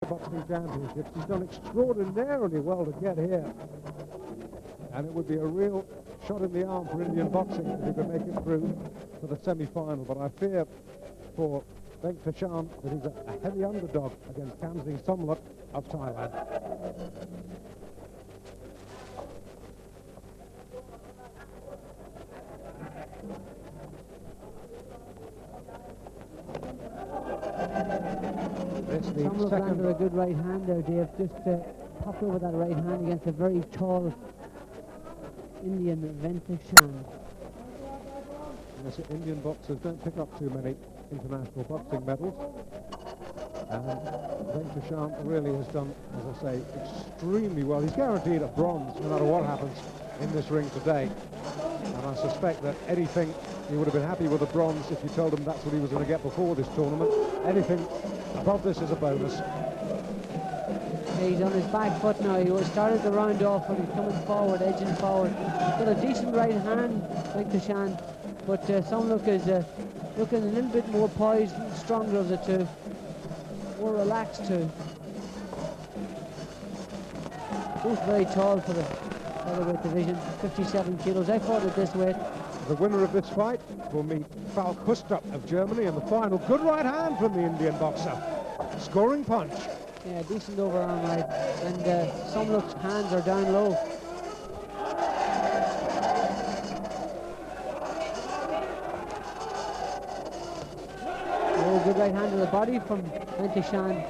Boxing Championships. He's done extraordinarily well to get here. And it would be a real shot in the arm for Indian boxing if he could make it through to the semi-final. But I fear for Devarajan that he's a heavy underdog against Kamsing Somluck of Thailand. Somluck landed a good right hand there, Dave. Just popped over that right hand against a very tall Indian, Devarajan. Yes, Indian boxers don't pick up too many international boxing medals. And Devarajan really has done, as I say, extremely well. He's guaranteed a bronze no matter what happens in this ring today. And I suspect that anything, he would have been happy with a bronze if you told him that's what he was going to get before this tournament. Anything above this is a bonus. Yeah, he's on his back foot now. He started the round off, but he's coming forward, edging forward. He's got a decent right hand, Devarajan, but Somluck is looking a little bit more poised and stronger of the two. More relaxed too. Both very tall for the featherweight division, 57 kilos. I fought at this weight. The winner of this fight will meet Falk Hustrup of Germany in the final. Good right hand from the Indian boxer. Scoring punch. Yeah, decent overarm right. And Somluck's hands are down low. Oh, good right hand to the body from Devarajan.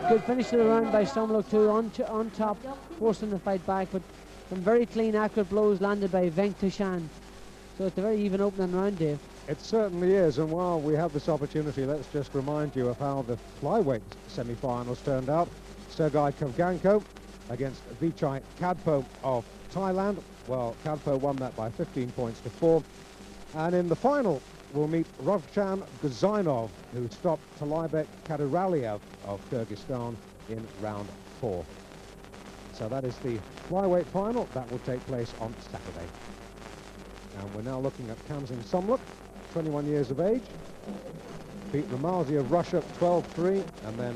Good finish to the round by Somluck too, on top, forcing the fight back, but some very clean, accurate blows landed by Devarajan. So it's a very even opening round, Dave. It certainly is, and while we have this opportunity, let's just remind you of how the flyweight semi-finals turned out. Sergei Kovganko against Vichai Kadpo of Thailand. Well, Kadpo won that by 15 points to 4. And in the final, we'll meet Rovchan Guzainov, who stopped Talibek Kadyraliev of Kyrgyzstan in round 4. So that is the flyweight final. That will take place on Saturday. And we're now looking at Kamsing Somluck, 21 years of age. Beat Ramazi of Russia 12-3, and then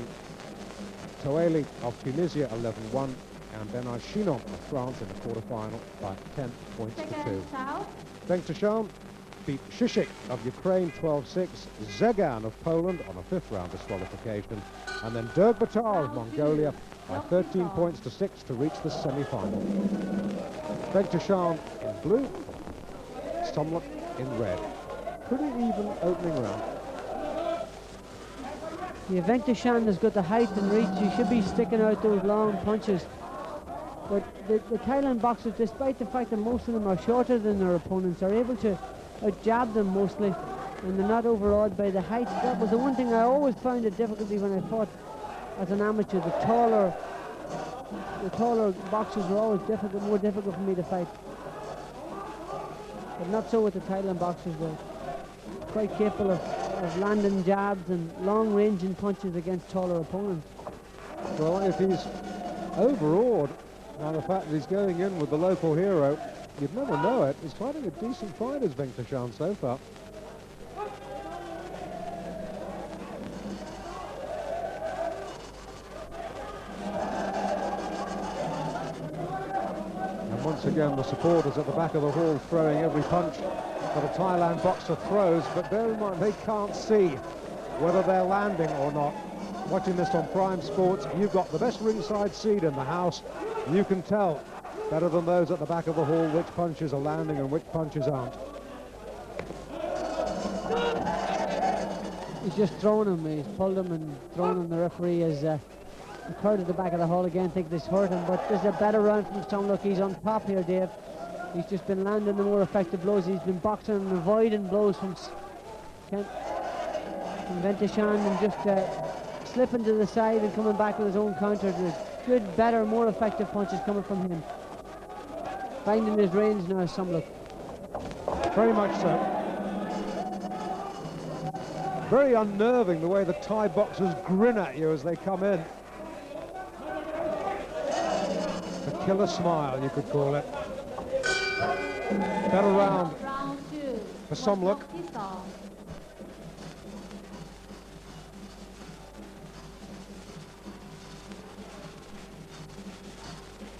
Toeli of Tunisia 11-1, and Bernard Chinon of France in the quarterfinal by 10 points to 2. Devarajan beat Shishik of Ukraine 12-6, Zegan of Poland on a 5th round disqualification, and then Dergbatar of Mongolia by 13 points to 6 to reach the semi-final. Devarajan in blue, Somluck in red. Pretty even opening round. Yeah, Devarajan has got the height and reach. He should be sticking out those long punches. But the Thailand boxers, despite the fact that most of them are shorter than their opponents, are able to jab them mostly, and they're not overawed by the height. That was the one thing I always found a difficulty when I fought as an amateur. The taller boxers were always more difficult for me to fight. But not so with the Thailand boxers. They're quite capable of landing jabs and long-ranging punches against taller opponents. Well, if he's overawed by the fact that he's going in with the local hero, you'd never know it. He's fighting a decent fight as Devarajan so far. And once again, the supporters at the back of the hall throwing every punch that a Thailand boxer throws, but bear in mind they can't see whether they're landing or not. Watching this on Prime Sports, you've got the best ringside seat in the house. You can tell better than those at the back of the hall which punches are landing and which punches aren't. He's just thrown him. He's pulled him and thrown him. The referee is the crowd at the back of the hall again think this hurt him, but this is a better round from Somluck. He's on top here, Dave. He's just been landing the more effective blows. He's been boxing and avoiding blows from Devarajan, and just slipping to the side and coming back with his own counter. There's good, better, more effective punches coming from him. Finding his range now, Somluck. Very much so. Very unnerving the way the Thai boxers grin at you as they come in. A killer smile, you could call it. Better round for Somluck.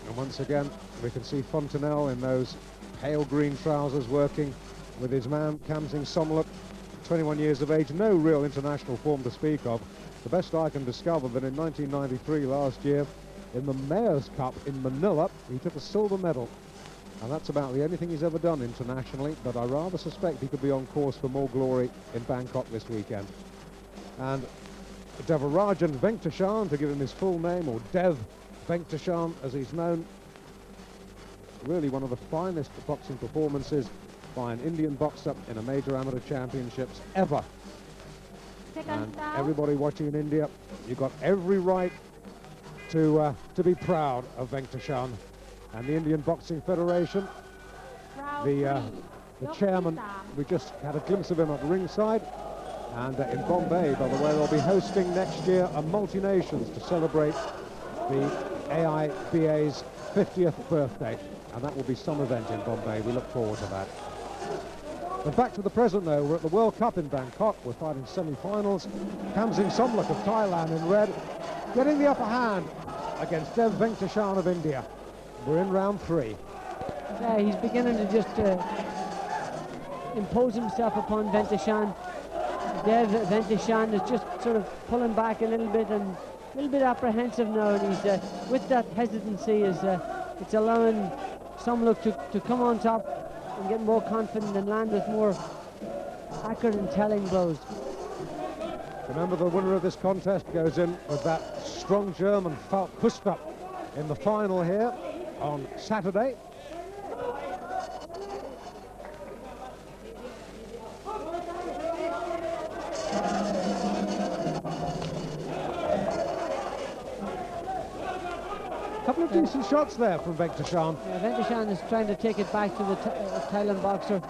And once again, we can see Fontenelle in those pale green trousers working with his man, Kamsing Somluck, 21 years of age, no real international form to speak of. The best I can discover that in 1993, last year, in the Mayor's Cup in Manila, he took a silver medal. And that's about the only thing he's ever done internationally, but I rather suspect he could be on course for more glory in Bangkok this weekend. And Devarajan Venkateshan, to give him his full name, or Dev Venkateshan as he's known, really one of the finest boxing performances by an Indian boxer in a major amateur championships ever. And everybody watching in India, you've got every right to be proud of Venkateshan. And the Indian Boxing Federation, the chairman, we just had a glimpse of him at ringside. And in Bombay, by the way, they'll be hosting next year a multi-nations to celebrate the AIBA's 50th birthday. And that will be some event in Bombay. We look forward to that. And back to the present, though, we're at the World Cup in Bangkok. We're fighting semi-finals. Kamsing Somluck of Thailand in red, getting the upper hand against Dev Venkateshan of India. We're in round 3. Yeah, he's beginning to just impose himself upon Venkateshan. Dev Venkateshan is just sort of pulling back a little bit and a little bit apprehensive now, and he's with that hesitancy it's allowing Somluck to come on top and get more confident and land with more accurate and telling blows. Remember, the winner of this contest goes in with that strong German Falk Puster in the final here on Saturday. Couple of decent shots there from Venkateshan. Yeah, Venkateshan is trying to take it back to the Thailand boxer.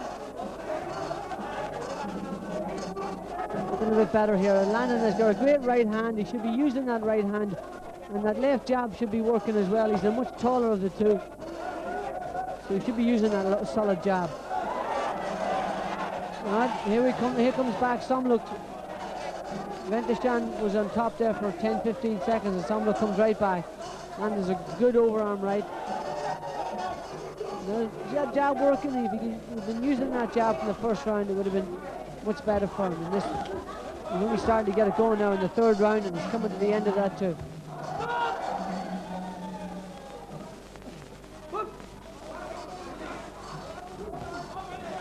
A little bit better here. Landon has got a great right hand. He should be using that right hand, and that left jab should be working as well. He's the much taller of the two, so he should be using that solid jab. All right, here comes back Somluck. Venkateshan was on top there for 10-15 seconds, and Somluck comes right back. And there's a good overarm right. That jab working. If he'd been using that jab from the first round, it would have been much better for him. And this, he's only starting to get it going now in the third round, and he's coming to the end of that too.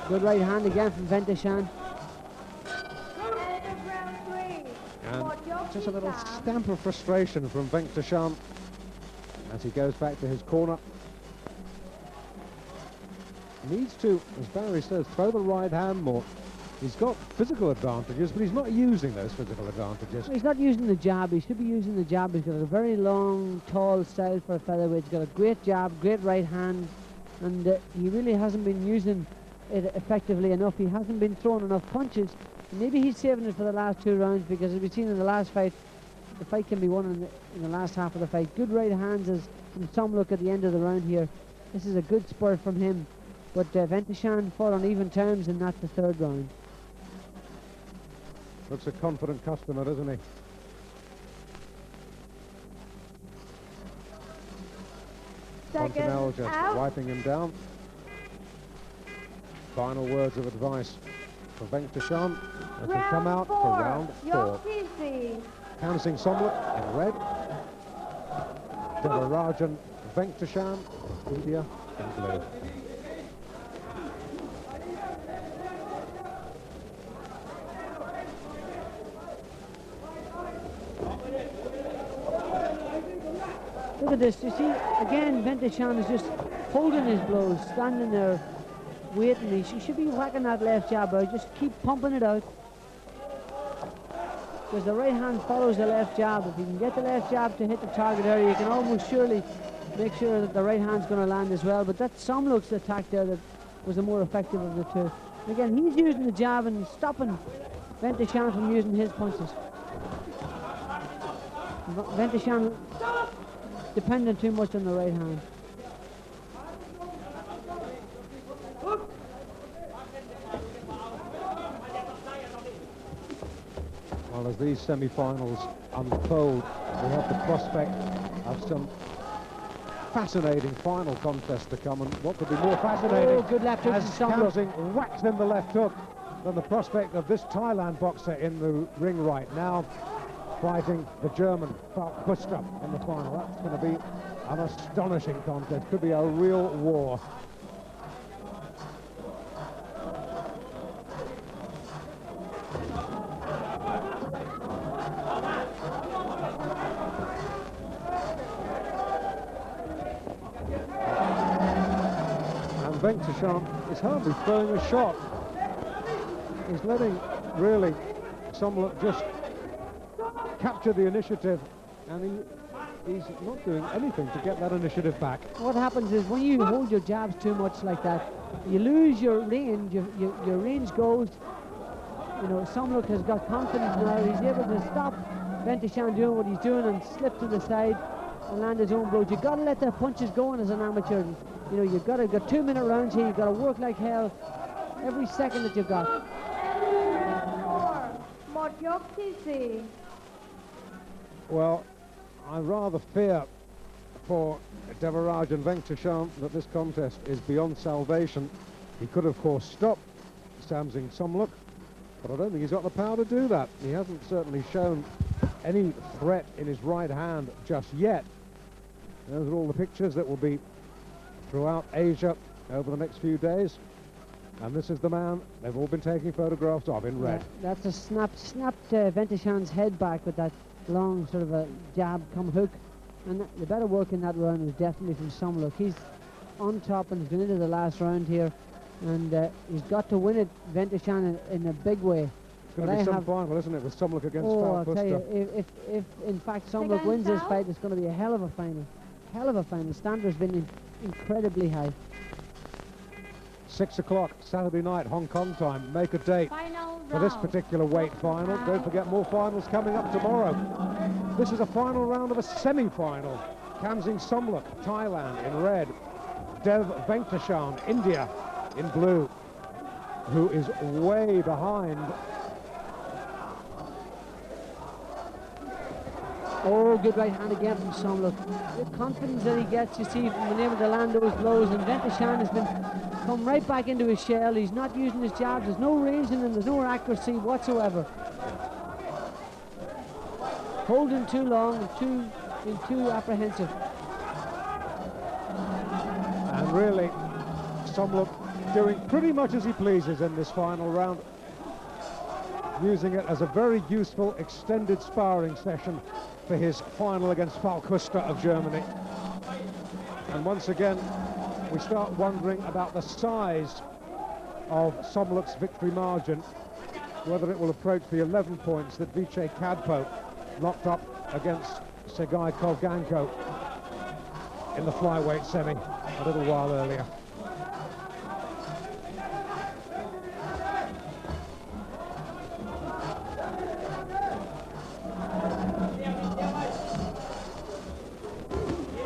Good right hand again from Venkateshan. And just a little stamp of frustration from Venkateshan as he goes back to his corner. Needs to, as Barry says, throw the right hand more. He's got physical advantages, but he's not using those physical advantages. He's not using the jab. He should be using the jab. He's got a very long, tall style for a featherweight. He's got a great jab, great right hand, and he really hasn't been using it effectively enough. He hasn't been throwing enough punches. Maybe he's saving it for the last 2 rounds, because as we've seen in the last fight, the fight can be won in the last half of the fight. Good right hands as from Somluck at the end of the round here. This is a good spurt from him, but Venkateshan fought on even terms in that the third round. Looks a confident customer, doesn't he? Fontenelle just wiping him down. Final words of advice for Venkateshan as we come out for round 4. Kamsing Somluck in red. Devarajan Venkateshan, India in blue. Look at this. You see, again, Venkateshan is just holding his blows, standing there, waiting. He should be whacking that left jab out. Just keep pumping it out, because the right hand follows the left jab. If you can get the left jab to hit the target area, you can almost surely make sure that the right hand's going to land as well. But that Somluck's attack there that was the more effective of the two. And again, he's using the jab and stopping Venkateshan from using his punches. Venkateshan depending too much on the right hand. Well, as these semi-finals unfold, we have the prospect of some fascinating final contest to come, and what could be more fascinating good left hook as from Somluck. Kamsing whacks in the left hook than the prospect of this Thailand boxer in the ring right now fighting the German Falkbuster in the final. That's going to be an astonishing contest. Could be a real war. Devarajan is hardly throwing a shot. He's letting, really, Somluck just capture the initiative, and he's not doing anything to get that initiative back. What happens is when you hold your jabs too much like that, you lose your range, your range goes. You know, Somluck has got confidence now. He's able to stop Devarajan doing what he's doing and slip to the side and land his own blows. You've got to let the punches go on as an amateur. You know, you've got 2-minute rounds here. You've got to work like hell every second that you've got. Well, I rather fear for Devarajan Devarajan that this contest is beyond salvation. He could, of course, stop Kamsing Somluck, but I don't think he's got the power to do that. He hasn't certainly shown any threat in his right hand just yet. Those are all the pictures that will be throughout Asia over the next few days. And this is the man they've all been taking photographs of in red. Yeah, that's a snapped Devarajan's head back with that long sort of a jab come hook. And the better work in that round was definitely from Somluck. He's on top and he's going into the last round here. And he's got to win it, Devarajan, in a big way. It's going to be some final, isn't it, with Somluck against I'll tell you, Falkbuster. if in fact Somluck wins this fight, it's going to be a hell of a final. Hell of a final. Standard's been incredibly high. 6 o'clock Saturday night, Hong Kong time. Make a date for this particular weight final. Don't forget, more finals coming up tomorrow. This is a final round of a semi-final. Kamsing Somluck, Thailand, in red. Devarajan, India, in blue, who is way behind. Oh, good right hand again from Somluck. The confidence that he gets, you see, from being able to land those blows, and Devarajan has been come right back into his shell. He's not using his jabs. There's no range in him. There's no accuracy whatsoever. Holding too long and too apprehensive. And really, Somluck doing pretty much as he pleases in this final round, using it as a very useful extended sparring session for his final against Falkbuster of Germany. And once again, we start wondering about the size of Somluck's victory margin, whether it will approach the 11 points that Vichai Kadpo locked up against Sergei Kovganko in the flyweight semi a little while earlier.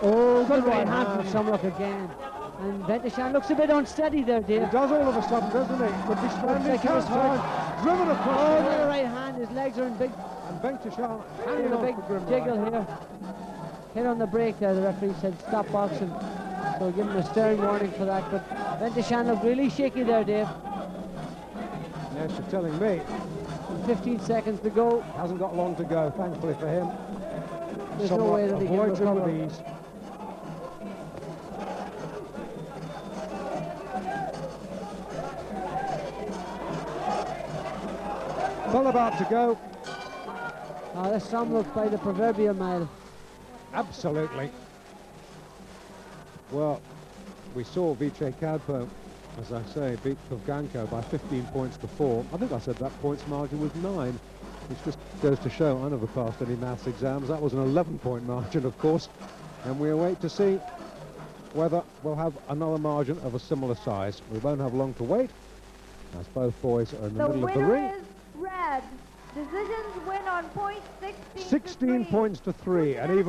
Oh, good right hand from Somluck again. And Devarajan looks a bit unsteady there, Dave. He does all of a sudden, doesn't he? Could be standing time. Driven across. Oh, the right hand. His legs are in big. And Devarajan In hanging a on big for grim jiggle life. here. Hit on the break there. The referee said stop boxing. So give him a stern warning for that. But Devarajan looked really shaky there, Dave. Yes, you're telling me. 15 seconds to go. Hasn't got long to go, thankfully for him. There's no way that he can avoids it recover. with ease. Well about to go. Oh, that's Somluck by the proverbial mile. Absolutely. Well, we saw Vichai Kadpo, as I say, beat Kovganko by 15 points to 4. I think I said that points margin was 9, which just goes to show I never passed any maths exams. That was an 11-point margin, of course, and we await to see whether we'll have another margin of a similar size. We won't have long to wait, as both boys are in the middle of the ring. Is red. Decisions win on point 16 16 points to 3, and even